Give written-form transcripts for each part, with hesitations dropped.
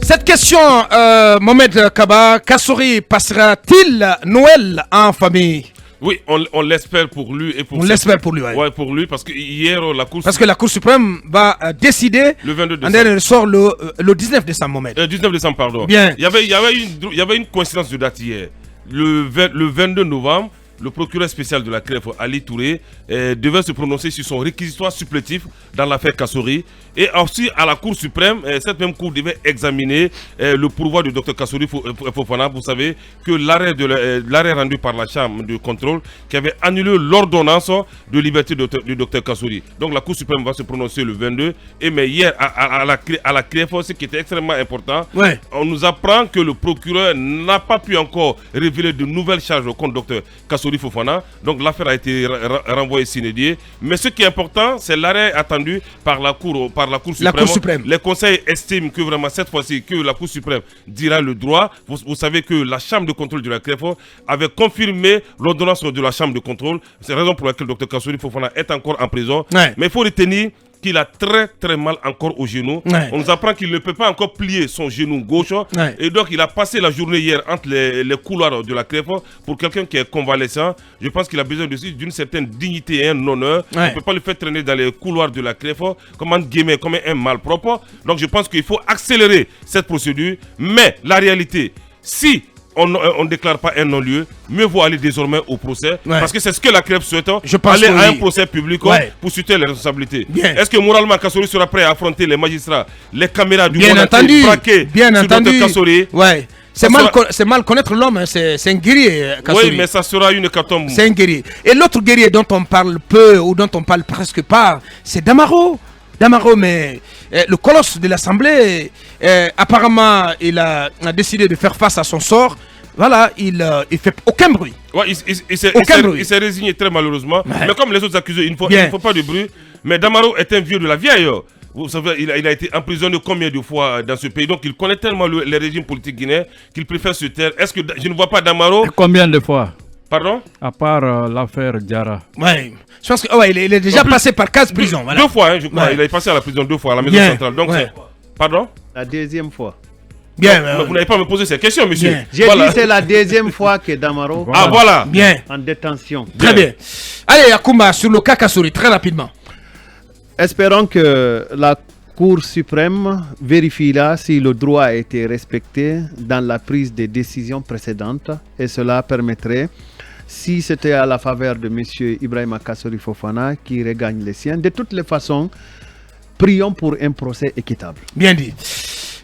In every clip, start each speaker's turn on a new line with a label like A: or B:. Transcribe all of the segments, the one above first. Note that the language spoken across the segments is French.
A: Cette question, Mohamed Kaba, Kassouri passera-t-il Noël en famille?
B: Oui, on l'espère pour lui et pour.
A: On l'espère pour lui, oui.
B: Ouais, pour lui, parce que hier la Cour.
A: Parce que la Cour suprême va décider.
B: Le 22 décembre.
A: Elle sort le 19 décembre, Mohamed.
B: 19 décembre, pardon.
A: Bien.
B: Il y avait une coïncidence de date hier. Le 22 novembre. Le procureur spécial de la CREF, Ali Touré, devait se prononcer sur son réquisitoire supplétif dans l'affaire Kassouri. Et aussi à la Cour suprême, cette même Cour devait examiner le pourvoi du Dr Kassouri Fofana. Vous savez que l'arrêt rendu par la Chambre de contrôle qui avait annulé l'ordonnance de liberté du Dr Kassouri. Donc la Cour suprême va se prononcer le 22. Mais hier, à la CREF, ce qui était extrêmement important,
A: ouais.
B: On nous apprend que le procureur n'a pas pu encore révéler de nouvelles charges contre Dr Kassouri Fofana. Donc l'affaire a été renvoyée sine die. Mais ce qui est important, c'est l'arrêt attendu par la Cour suprême. Les conseils estiment que vraiment cette fois-ci, que la Cour suprême dira le droit. Vous savez que la Chambre de contrôle de la CREF avait confirmé l'ordonnance de la Chambre de contrôle. C'est la raison pour laquelle Dr Kassouri Fofana est encore en prison. Ouais. Mais il faut retenir qu'il a très très mal encore au genou. Ouais. On nous apprend qu'il ne peut pas encore plier son genou gauche. Ouais. Et donc il a passé la journée hier entre les couloirs de la CREF. Pour quelqu'un qui est convalescent, je pense qu'il a besoin d'une certaine dignité et un honneur. Ouais. On ne peut pas le faire traîner dans les couloirs de la CREF comme un malpropre. Donc je pense qu'il faut accélérer cette procédure. Mais la réalité, si on ne déclare pas un non-lieu, mieux vaut aller désormais au procès. Ouais. Parce que c'est ce que la CREF souhaite. Aller à un procès public pour situer les responsabilités. Est-ce que moralement Kassouri sera prêt à affronter les magistrats, les caméras du monde entier braquées sur Dr Kassouri?
A: Ouais. C'est mal connaître l'homme, hein. C'est un guerrier, Kassouri.
B: Oui, mais ça sera une hécatombe.
A: C'est un guerrier. Et l'autre guerrier dont on parle peu ou dont on parle presque pas, c'est Damaro. Damaro, mais le colosse de l'Assemblée, apparemment, il a décidé de faire face à son sort. Voilà, il fait aucun bruit.
B: Ouais, il s'est résigné très malheureusement. Ouais. Mais comme les autres accusés, il ne faut pas de bruit. Mais Damaro est un vieux de la vieille. Vous savez, il a été emprisonné combien de fois dans ce pays. Donc il connaît tellement les régimes politiques guinéens qu'il préfère se taire. Est-ce que je ne vois pas Damaro?
C: Combien de fois?
B: Pardon?
C: À part l'affaire Diarra.
A: Oui. Je pense qu'il est déjà passé par 15 prisons. Voilà.
B: 2 fois, hein, je crois. Ouais. Il est passé à la prison 2 fois, à la maison centrale. Donc Pardon?
D: La deuxième fois.
A: Bien.
B: Mais vous n'avez pas me posé ces questions, monsieur.
D: Bien. J'ai dit c'est la deuxième fois que Damaro
B: Ah, voilà.
A: Bien.
D: En détention.
A: Très bien. Allez, Akoumba, sur le cas Kassouri, très rapidement.
D: Espérons que la Cour suprême vérifiera si le droit a été respecté dans la prise des décisions précédentes et cela permettrait, si c'était à la faveur de M. Ibrahima Kassouri Fofana qui regagne les siens, de toutes les façons, prions pour un procès équitable.
A: Bien dit.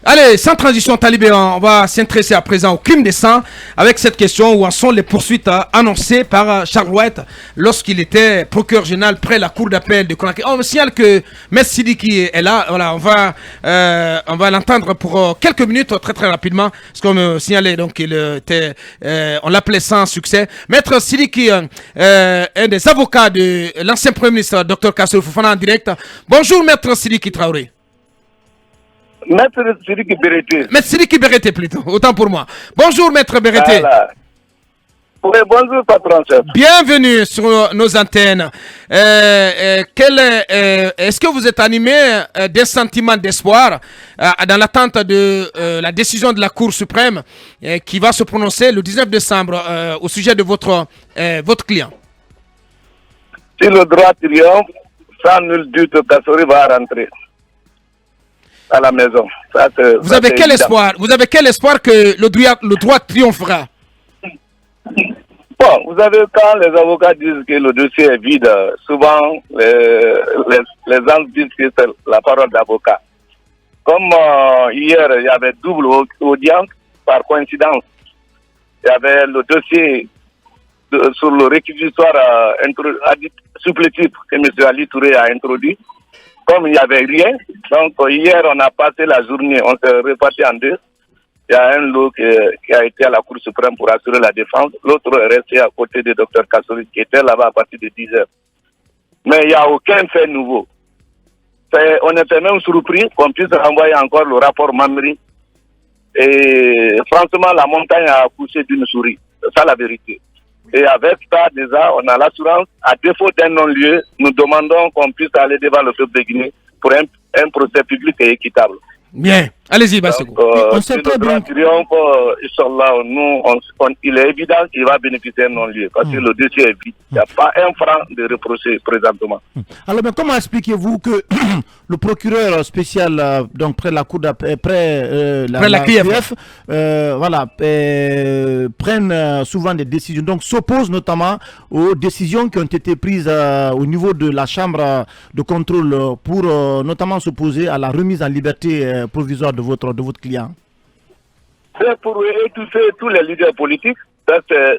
A: Allez, sans transition talibé, on va s'intéresser à présent au crime des sangs avec cette question: où en sont les poursuites annoncées par Charles White lorsqu'il était procureur général près la cour d'appel de Conakry. On me signale que M. Sidiki est là. Voilà, on va l'entendre pour quelques minutes, très très rapidement, parce qu'on me signalait donc qu'il était, on l'appelait sans succès. Maître Sidiki, un des avocats de l'ancien Premier ministre Dr Kassouri Fofana en direct. Bonjour Maître Sidiki Traoré.
E: Maître Sidiki Bérété.
A: Maître Sidiki Bérété plutôt, autant pour moi. Bonjour Maître Bérété.
E: Voilà. Oui, bonjour patron chef.
A: Bienvenue sur nos antennes. Est-ce que vous êtes animé d'un sentiment d'espoir dans l'attente de la décision de la Cour suprême qui va se prononcer le 19 décembre au sujet de votre client?
E: Si le droit triomphe, sans nul doute Kassouri va rentrer à la maison.
A: Vous avez quel espoir que le droit triomphera?
E: Bon, vous savez, quand les avocats disent que le dossier est vide, souvent les gens disent que c'est la parole d'avocat. Comme hier, il y avait double audience, par coïncidence. Il y avait le dossier sur le réquisitoire supplétif que M. Ali Touré a introduit. Comme il n'y avait rien, donc hier on a passé la journée, on s'est réparti en deux. Il y a un lot qui a été à la Cour suprême pour assurer la défense. L'autre est resté à côté du Dr Kassouri qui était là-bas à partir de 10h. Mais il n'y a aucun fait nouveau. On était même surpris qu'on puisse renvoyer encore le rapport Mamri. Et franchement, la montagne a accouché d'une souris. C'est ça la vérité. Et avec ça, déjà, on a l'assurance. À défaut d'un non-lieu, nous demandons qu'on puisse aller devant le peuple de Guinée pour un procès public et équitable.
A: Bien. Allez-y, Bassego.
E: On sait pas bien. Inch'Allah, il est évident qu'il va bénéficier d'un non-lieu parce que le dossier est vide. Il n'y a pas un franc de reprocher présentement.
F: Alors, mais comment expliquez-vous que le procureur spécial, donc près de la cour d'appel, près la CRIEF, prennent souvent des décisions, donc s'opposent notamment aux décisions qui ont été prises au niveau de la chambre de contrôle pour notamment s'opposer à la remise en liberté provisoire de votre client?
E: C'est pour étouffer tous les leaders politiques.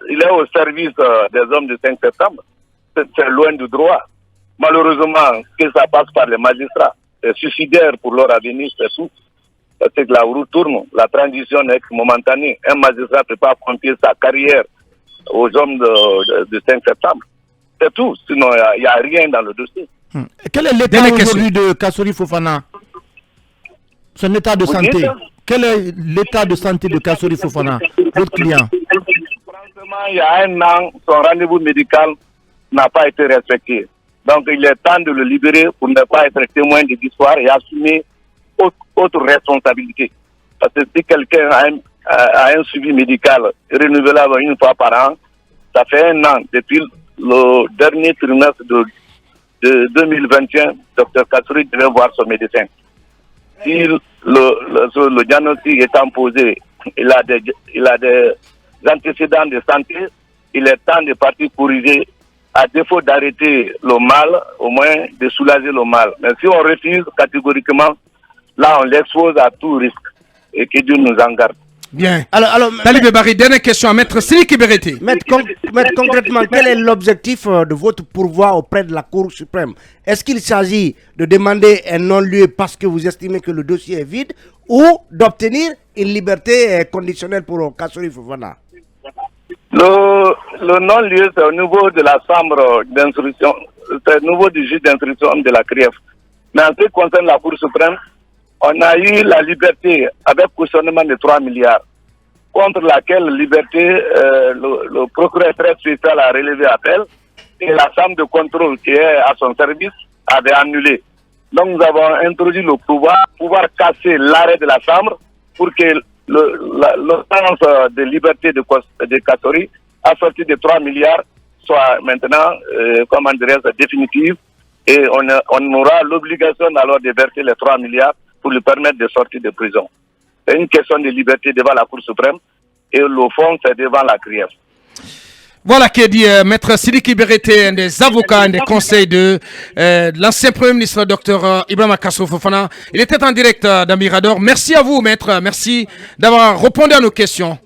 E: Il est au service des hommes du 5 septembre. C'est loin du droit. Malheureusement, que ça passe par les magistrats. C'est suicidaire pour leur avenir, c'est tout. C'est que la roue tourne. La transition est momentanée. Un magistrat ne peut pas confier sa carrière aux hommes du 5 septembre. C'est tout. Sinon, il n'y a rien dans le dossier.
F: Quel est l'état aujourd'hui de Kassory Fofana? Son état de santé. Quel est l'état de santé de Kassory Fofana, votre client?
E: Franchement, il y a un an, son rendez-vous médical n'a pas été respecté. Donc, il est temps de le libérer pour ne pas être témoin de l'histoire et assumer autre responsabilité. Parce que si quelqu'un a un suivi médical renouvelable une fois par an, ça fait un an, depuis le dernier trimestre de 2021, Dr Kassory devait voir son médecin. Si le diagnostic étant posé, il a des antécédents de santé, il est temps de partir corriger, à défaut d'arrêter le mal, au moins de soulager le mal. Mais si on refuse catégoriquement, là on l'expose à tout risque et que Dieu nous en garde.
A: Bien. Alors Talibé Barry, dernière question à Maître Sidiki Berete.
G: Maître, concrètement, quel est l'objectif de votre pourvoi auprès de la Cour suprême? Est-ce qu'il s'agit de demander un non-lieu parce que vous estimez que le dossier est vide ou d'obtenir une liberté conditionnelle pour Kassory Fofana?
E: Le non-lieu, c'est au niveau de la chambre d'instruction, c'est au niveau du juge d'instruction de la CRIEF. Mais en ce qui concerne la Cour suprême, on a eu la liberté avec cautionnement de 3 milliards, contre laquelle liberté le procureur très spécial a relevé appel et la chambre de contrôle qui est à son service avait annulé. Donc nous avons introduit le pouvoir casser l'arrêt de la chambre pour que l'ordonnance de liberté de Kassory assortie de 3 milliards soit maintenant, définitive et on aura l'obligation alors de verser les 3 milliards pour lui permettre de sortir de prison. C'est une question de liberté devant la Cour suprême et le fond, c'est devant la CRIEF.
A: Voilà qui dit Maître Sidiki Berete, un des avocats, un des conseils de l'ancien Premier ministre, Dr Ibrahima Kassory Fofana. Il était en direct dans Mirador. Merci à vous, Maître. Merci d'avoir répondu à nos questions.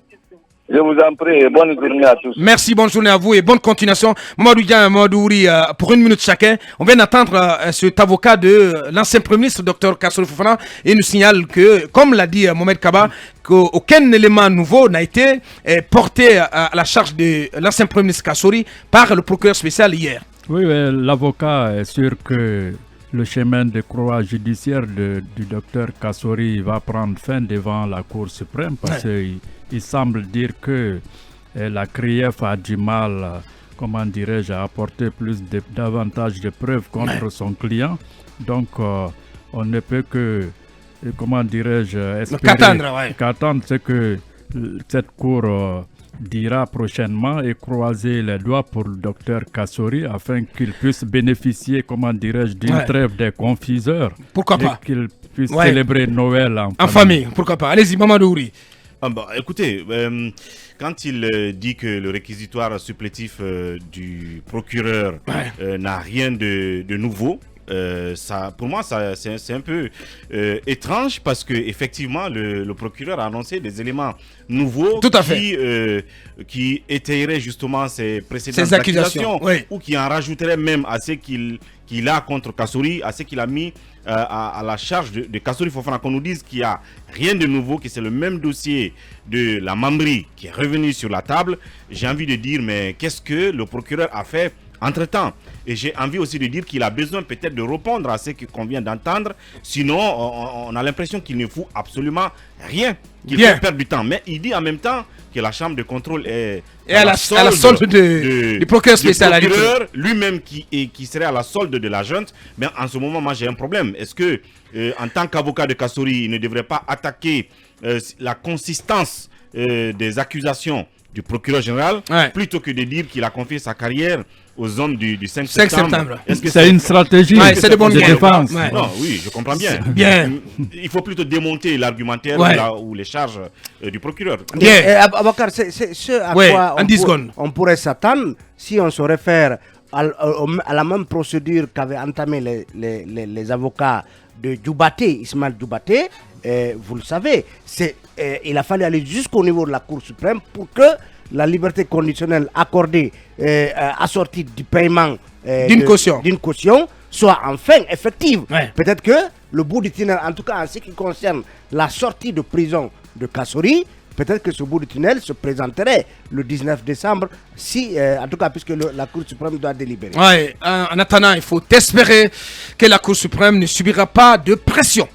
E: Je vous en prie et bonne journée à tous.
A: Merci, bonne journée à vous et bonne continuation. Mamadou Dia, Mamadou Ouri, pour 1 minute chacun. On vient d'entendre cet avocat de l'ancien Premier ministre, Dr Kassory Fofana, et il nous signale que, comme l'a dit Mohamed Kaba, qu'aucun élément nouveau n'a été porté à la charge de l'ancien Premier ministre Kassory par le procureur spécial hier.
C: Oui, l'avocat est sûr que le chemin de croix judiciaire du docteur Kassory va prendre fin devant la Cour suprême parce qu'il semble dire que la CRIEF a du mal, à apporter davantage de preuves contre son client. Donc, on ne peut que, espérer qu'attendre ce que cette Cour dira prochainement et croiser les doigts pour le docteur Kassory afin qu'il puisse bénéficier, d'une trêve des confiseurs.
A: Pourquoi pas?
C: Et qu'il puisse célébrer Noël en
A: famille. Pourquoi pas? Allez-y, Mamadou Ouri.
H: Écoutez, quand il dit que le réquisitoire supplétif du procureur n'a rien de nouveau, pour moi, c'est un peu étrange parce que effectivement, le procureur a annoncé des éléments nouveaux qui étayeraient justement ces précédentes accusations ou qui en rajouteraient même à ce qu'il a contre Kassory, à ce qu'il a mis à la charge de Kassory Fofana, qu'on nous dise qu'il n'y a rien de nouveau, que c'est le même dossier de la Mambri qui est revenu sur la table. J'ai envie de dire, mais qu'est-ce que le procureur a fait entre-temps. Et j'ai envie aussi de dire qu'il a besoin peut-être de répondre à ce qu'on vient d'entendre. Sinon, on a l'impression qu'il ne fout absolument rien, qu'il fait perdre du temps. Mais il dit en même temps que la chambre de contrôle est
A: à la solde du procureur spécial.
H: Du procureur lui-même qui serait à la solde de la junte. Mais en ce moment, moi j'ai un problème. Est-ce que, en tant qu'avocat de Kassori, il ne devrait pas attaquer la consistance des accusations du procureur général plutôt que de dire qu'il a confié sa carrière aux hommes du 5 septembre.
C: Est-ce que c'est une stratégie
A: c'est de bonne
C: défense?
H: Non, oui, je comprends bien. Il faut plutôt démonter l'argumentaire ou les charges du procureur.
G: Abakar, c'est ce à quoi on pourrait s'attendre si on se réfère à la même procédure qu'avaient entamé les avocats de Djoubaté, Ismaël Djoubaté. Vous le savez, il a fallu aller jusqu'au niveau de la Cour suprême pour que la liberté conditionnelle accordée assortie du paiement d'une caution soit enfin effective. Peut-être que le bout du tunnel, en tout cas en ce qui concerne la sortie de prison de Kassori, peut-être que ce bout du tunnel se présenterait le 19 décembre, en tout cas puisque la Cour suprême doit délibérer.
A: En attendant, il faut espérer que la Cour suprême ne subira pas de pression.